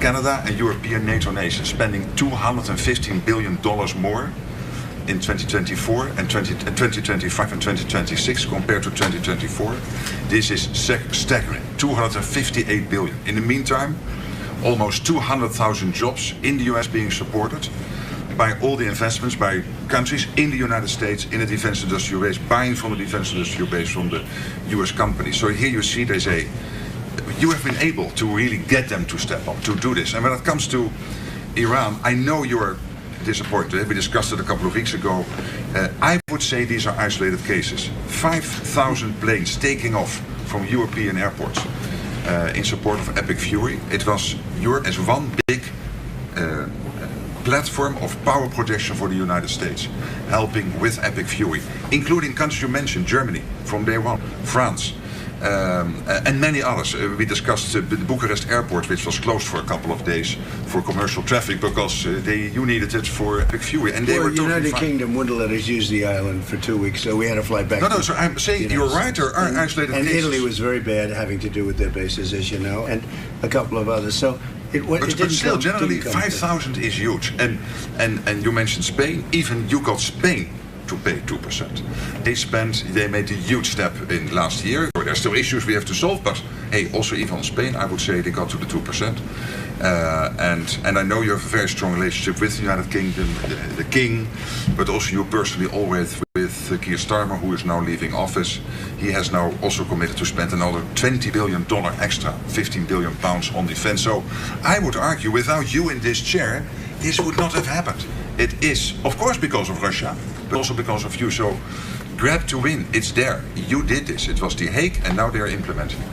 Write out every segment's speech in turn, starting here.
Canada and European NATO nations spending $215 billion more in 2024 and 2025 and 2026 compared to 2024. This is staggering, 258 billion. In the meantime, almost 200,000 jobs in the US being supported by all the investments by countries in the United States in the defense industrial base, buying from the defense industrial base from the US companies. So here you see there's you have been able to really get them to step up, to do this. And when it comes to Iran, I know you're disappointed. We discussed it a couple of weeks ago. I would say these are isolated cases. 5,000 planes taking off from European airports in support of Epic Fury. It was as one big platform of power projection for the United States, helping with Epic Fury, including countries you mentioned, Germany from day one, France, and many others. We discussed the Bucharest airport, which was closed for a couple of days for commercial traffic because you needed it for Epic Fury, and they were totally United fine. Kingdom wouldn't let us use the island for 2 weeks, so we had to fly back. No, so I'm saying you're right. There are isolated and cases. Italy was very bad, having to do with their bases, as you know, and a couple of others. So but still, generally, 5,000 is huge. And you mentioned Spain. Even you got Spain to pay 2%. They made a huge step in last year. There are still issues we have to solve, but hey, also even on Spain, I would say they got to the 2%. And I know you have a very strong relationship with the United Kingdom, the King, but also you personally always with Keir Starmer, who is now leaving office. He has now also committed to spend another $20 billion extra, 15 billion pounds on defense. So I would argue, without you in this chair, this would not have happened. It is, of course, because of Russia, but also because of you. So grab to win, it's there. You did this. It was The Hague, and now they are implementing it.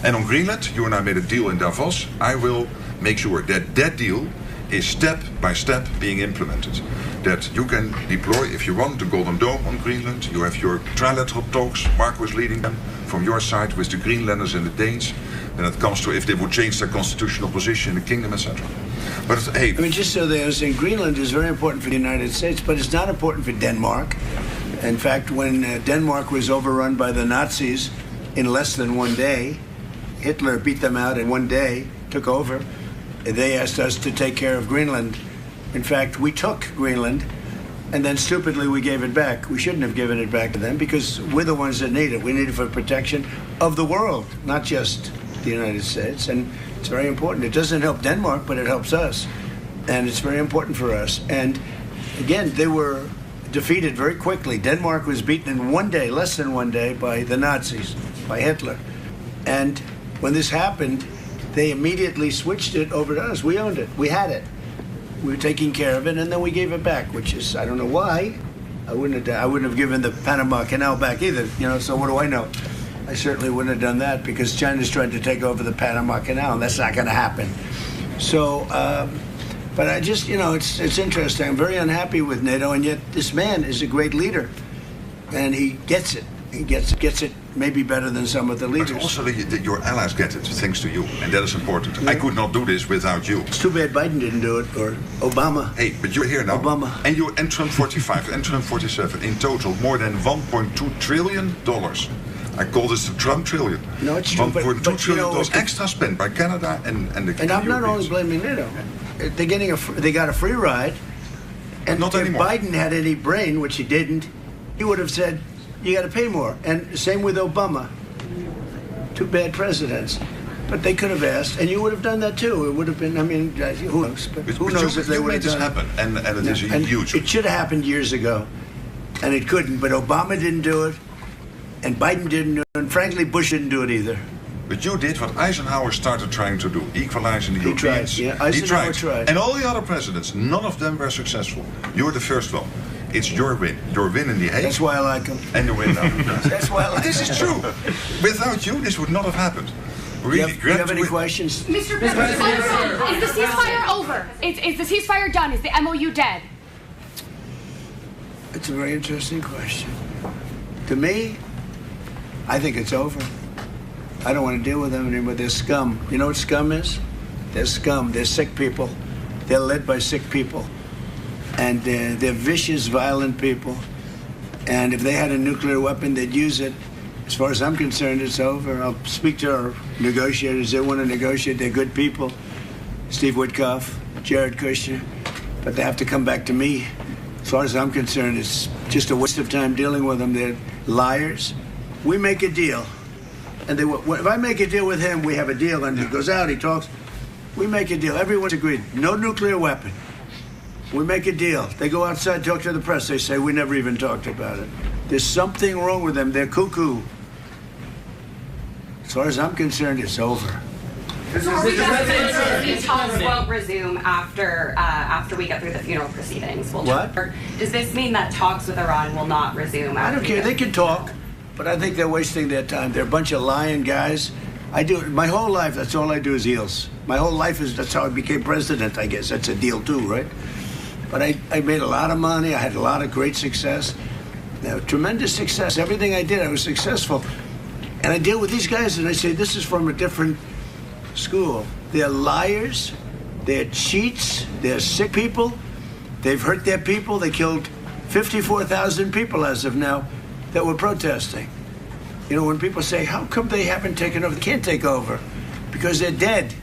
And on Greenland, you and I made a deal in Davos. I will make sure that that deal is step by step being implemented. That you can deploy, if you want, the Golden Dome on Greenland. You have your trilateral talks. Mark was leading them from your side with the Greenlanders and the Danes. When it comes to if they would change their constitutional position in the kingdom, etc. But hey, I mean, just so they understand, Greenland is very important for the United States, but it's not important for Denmark. In fact, when Denmark was overrun by the Nazis in less than 1 day, Hitler beat them out in 1 day, took over. They asked us to take care of Greenland. In fact, we took Greenland, and then stupidly we gave it back. We shouldn't have given it back to them because we're the ones that need it. We need it for protection of the world, not just the United States. And it's very important. It doesn't help Denmark, but it helps us. And it's very important for us. And again, they were defeated very quickly. Denmark was beaten in 1 day, less than 1 day, by the Nazis, by Hitler. And when this happened, they immediately switched it over to us. We owned it. We had it. We were taking care of it, and then we gave it back, which is, I don't know why. I wouldn't have given the Panama Canal back either, so what do I know? I certainly wouldn't have done that because China's trying to take over the Panama Canal, and that's not going to happen. So, but I just, it's interesting. I'm very unhappy with NATO, and yet this man is a great leader, and he gets it. He gets it maybe better than some of the leaders. But also your allies get it thanks to you, and that is important. Yeah. I could not do this without you. It's too bad Biden didn't do it, or Obama. Hey, but you're here now. Obama. And Trump 45 and Trump 47. In total, more than $1.2 trillion. I call this the Trump trillion. No, it's true. $1.2 trillion extra spent by Canada and the And I'm not only blaming NATO. They got a free ride. And not if anymore. Biden had any brain, which he didn't, he would have said, you got to pay more. And same with Obama. Two bad presidents. But they could have asked, and you would have done that too. It would have been, who knows? But who knows if they would have done it. Happen, and it is a huge... It should have happened years ago, and it couldn't. But Obama didn't do it, and Biden didn't do it, and frankly, Bush didn't do it either. But you did what Eisenhower started trying to do, equalizing the Europeans. He tried, yeah. Eisenhower tried. And all the other presidents, none of them were successful. You're the first one. It's your win. Your win in The Hague. That's why I like him. And your win now. That's why I like him. This is true. Without you, this would not have happened. Really, do you have any questions? Mr. President, is the ceasefire over? Is the ceasefire done? Is the MOU dead? It's a very interesting question. To me, I think it's over. I don't want to deal with them anymore. They're scum. You know what scum is? They're scum. They're sick people. They're led by sick people. And they're vicious, violent people. And if they had a nuclear weapon, they'd use it. As far as I'm concerned, it's over. I'll speak to our negotiators. They want to negotiate. They're good people. Steve Witkoff, Jared Kushner, but they have to come back to me. As far as I'm concerned, it's just a waste of time dealing with them. They're liars. We make a deal. And if I make a deal with him, we have a deal, and he goes out, he talks. We make a deal. Everyone's agreed. No nuclear weapon. We make a deal. They go outside, talk to the press. They say, we never even talked about it. There's something wrong with them. They're cuckoo. As far as I'm concerned, it's over. These talks won't resume after we get through the funeral proceedings. Does this mean that talks with Iran will not resume? I don't care. They can talk, but I think they're wasting their time. They're a bunch of lying guys. I do my whole life. That's all I do is heels. My whole life that's how I became president. I guess that's a deal too, right? But I made a lot of money. I had a lot of great success, tremendous success. Everything I did, I was successful. And I deal with these guys, and I say, this is from a different school. They're liars. They're cheats. They're sick people. They've hurt their people. They killed 54,000 people as of now that were protesting. You know, when people say, how come they haven't taken over? They can't take over because they're dead.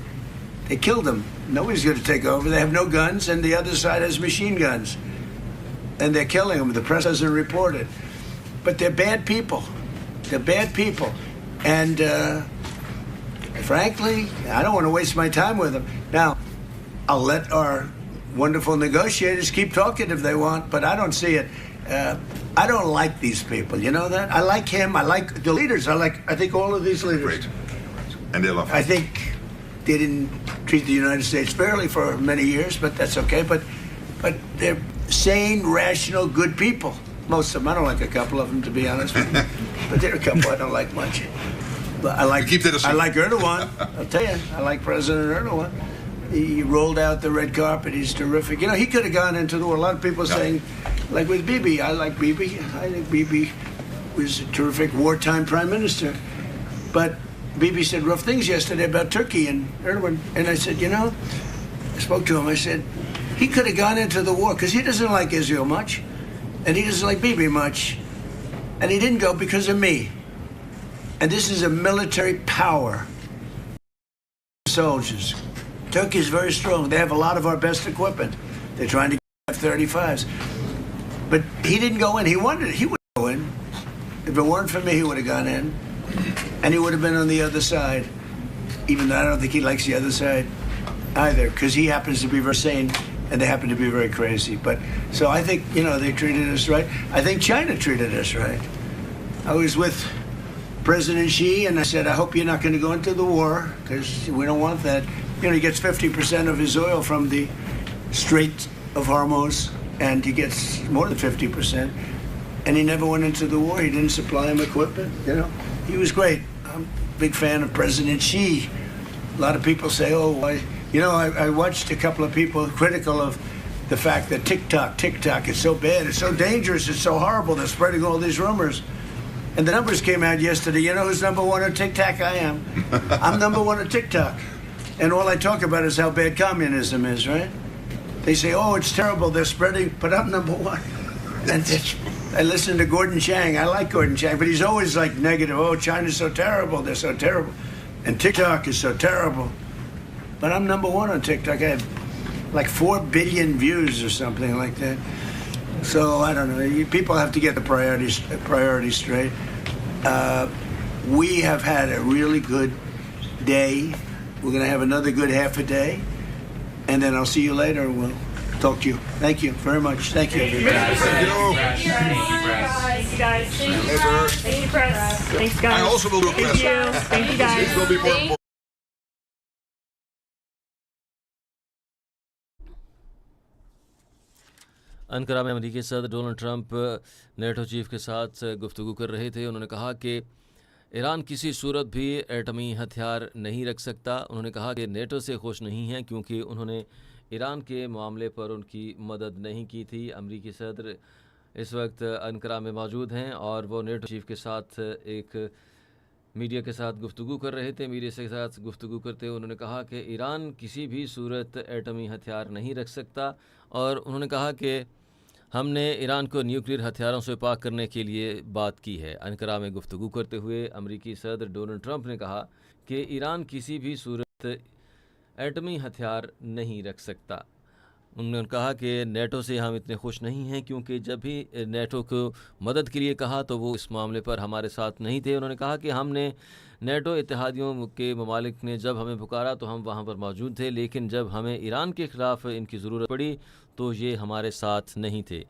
They killed them. Nobody's going to take over. They have no guns, and the other side has machine guns. And they're killing them. The press doesn't report it. But they're bad people. They're bad people. And frankly, I don't want to waste my time with them. Now, I'll let our wonderful negotiators keep talking if they want, but I don't see it. I don't like these people. You know that? I like him. I like the leaders. I think all of these leaders. Great. And they love him. I think they didn't treat the United States fairly for many years, but that's okay. But they're sane, rational, good people. Most of them. I don't like a couple of them, to be honest with you. But there are a couple I don't like much. But I like Erdogan. I'll tell you, I like President Erdogan. He rolled out the red carpet. He's terrific. You know, he could have gone into the war. A lot of people saying, like with Bibi, I like Bibi. I think Bibi was a terrific wartime prime minister. But Bibi said rough things yesterday about Turkey and Erdogan. And I said, you know, I spoke to him. I said, he could have gone into the war because he doesn't like Israel much. And he doesn't like Bibi much. And he didn't go because of me. And this is a military power. Soldiers. Turkey is very strong. They have a lot of our best equipment. They're trying to get F-35s. But he didn't go in. He wanted it. He would go in. If it weren't for me, he would have gone in. And he would have been on the other side. Even though I don't think he likes the other side either, because he happens to be very sane and they happen to be very crazy. But so I think, you know, they treated us right. I think China treated us right. I was with President Xi, and I said, I hope you're not going to go into the war, because we don't want that. You know, he gets 50% of his oil from the Strait of Hormuz, and he gets more than 50%. And he never went into the war. He didn't supply him equipment, you know. He was great. I'm a big fan of President Xi. A lot of people say, I watched a couple of people critical of the fact that TikTok is so bad, it's so dangerous, it's so horrible, they're spreading all these rumors. And the numbers came out yesterday. You know who's number one on TikTok? I am. I'm number one on TikTok. And all I talk about is how bad communism is, right? They say, oh, it's terrible, they're spreading, but I'm number one. And I listen to Gordon Chang. I like Gordon Chang, but he's always like negative. Oh, China's so terrible, they're so terrible. And TikTok is so terrible. But I'm number one on TikTok. I have like 4 billion views or something like that. So I don't know. People have to get the priorities straight. We have had a really good day. We're going to have another good half a day, and then I'll see you later. We'll talk to you. Thank you very much. Thank you, everybody. Thank you. Thank you, guys. Thank you. Thank you, press. Thanks, guys. I also will do a press. Thank you, guys. It will be more. Ankara में अमेरिकी सदर Donald Trump NATO chief के साथ गुफ्तगू कर रहे थे। उन्होंने कहा कि ईरान किसी सूरत भी एटमी हथियार नहीं रख सकता। उन्होंने कहा कि नेटो से खुश नहीं हैं क्योंकि उन्होंने ईरान के मामले पर उनकी मदद नहीं की थी। अमेरिकी सदर इस वक्त अनकरा में मौजूद हैं और वो नेटो चीफ के साथ एक मीडिया के साथ गुफ्तगू कर रहे थे। मीडिया के साथ गुफ्तगू करते हुए उन्होंने कहा कि ईरान किसी भी सूरत एटमी हथियार नहीं रख सकता और उन्होंने कहा कि हमने ईरान को न्यूक्लियर हथियारों से पाक करने के लिए बात की है। अनकरा में गुफ्तगू करते हुए अमेरिकी सदर डोनाल्ड ट्रंप ने कहा कि ईरान किसी भी सूरत ایٹمی ہتھیار نہیں رکھ سکتا۔ انہوں نے کہا کہ نیٹو سے ہم اتنے خوش نہیں ہیں کیونکہ جب بھی نیٹو کو مدد کے لیے کہا تو وہ اس معاملے پر ہمارے ساتھ نہیں تھے۔ انہوں نے کہا کہ ہم نے نیٹو اتحادیوں کے ممالک نے جب ہمیں پکارا تو ہم وہاں پر موجود تھے، لیکن جب ہمیں ایران کے خلاف ان کی ضرورت پڑی تو یہ ہمارے ساتھ نہیں تھے۔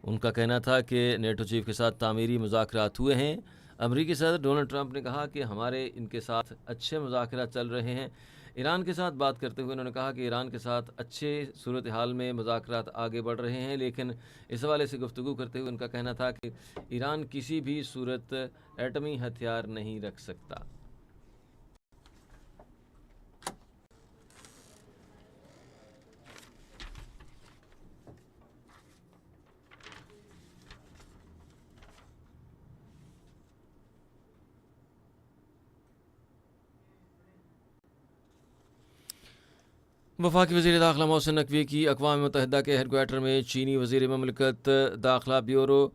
ان کا کہنا تھا کہ نیٹو چیف کے ساتھ تعمیری مذاکرات ہوئے ہیں۔ امریکی صدر ڈونلڈ ٹرمپ نے کہا کہ ہمارے ان کے ساتھ اچھے مذاکرات چل رہے ہیں۔ ایران کے ساتھ بات کرتے ہوئے انہوں نے کہا کہ ایران کے ساتھ اچھے صورتحال میں مذاکرات آگے بڑھ رہے ہیں، لیکن اس حوالے سے گفتگو کرتے ہوئے ان کا کہنا تھا کہ ایران کسی بھی صورت ایٹمی ہتھیار نہیں رکھ سکتا۔ وفاقی وزیر داخلہ محسن نقوی کی اقوام متحدہ کے ہیڈ کوارٹر میں چینی وزیر مملکت داخلہ بیورو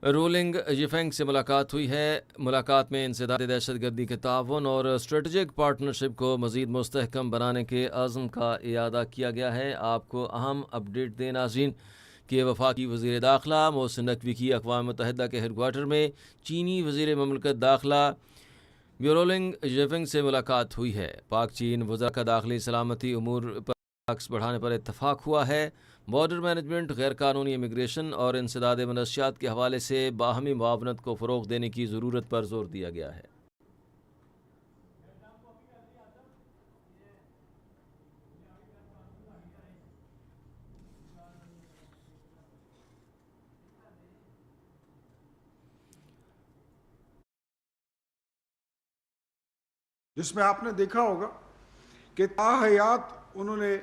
رولنگ یفینگ سے ملاقات ہوئی ہے۔ ملاقات میں انسداد دہشت گردی کے تعاون اور اسٹریٹجک پارٹنرشپ کو مزید مستحکم بنانے کے عزم کا اعادہ کیا گیا ہے۔ آپ کو اہم اپڈیٹ دیں ناظرین کہ وفاقی وزیر داخلہ محسن نقوی کی اقوام متحدہ کے ہیڈ کوارٹر میں چینی وزیر مملکت داخلہ بیورولنگ یفینگ سے ملاقات ہوئی ہے۔ پاک چین وزراء کا داخلی سلامتی امور پر ٹیکس بڑھانے پر اتفاق ہوا ہے۔ بارڈر مینجمنٹ، غیر قانونی امیگریشن اور انسداد منشیات کے حوالے سے باہمی معاونت کو فروغ دینے کی ضرورت پر زور دیا گیا ہے۔ جس میں آپ نے دیکھا ہوگا کہ تاحیات انہوں نے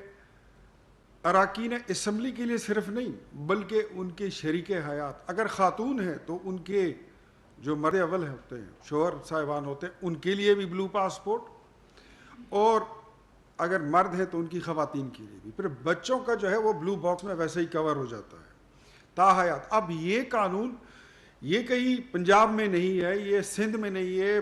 اراکین اسمبلی کے لیے صرف نہیں بلکہ ان کے شریک حیات، اگر خاتون ہیں تو ان کے جو مرد اول ہوتے ہیں، شوہر صاحبان ہوتے ہیں، ان کے لیے بھی بلو پاسپورٹ، اور اگر مرد ہیں تو ان کی خواتین کے لیے بھی، پھر بچوں کا جو ہے وہ بلو باکس میں ویسے ہی کور ہو جاتا ہے تاحیات۔ اب یہ قانون یہ کہیں پنجاب میں نہیں ہے، یہ سندھ میں نہیں ہے،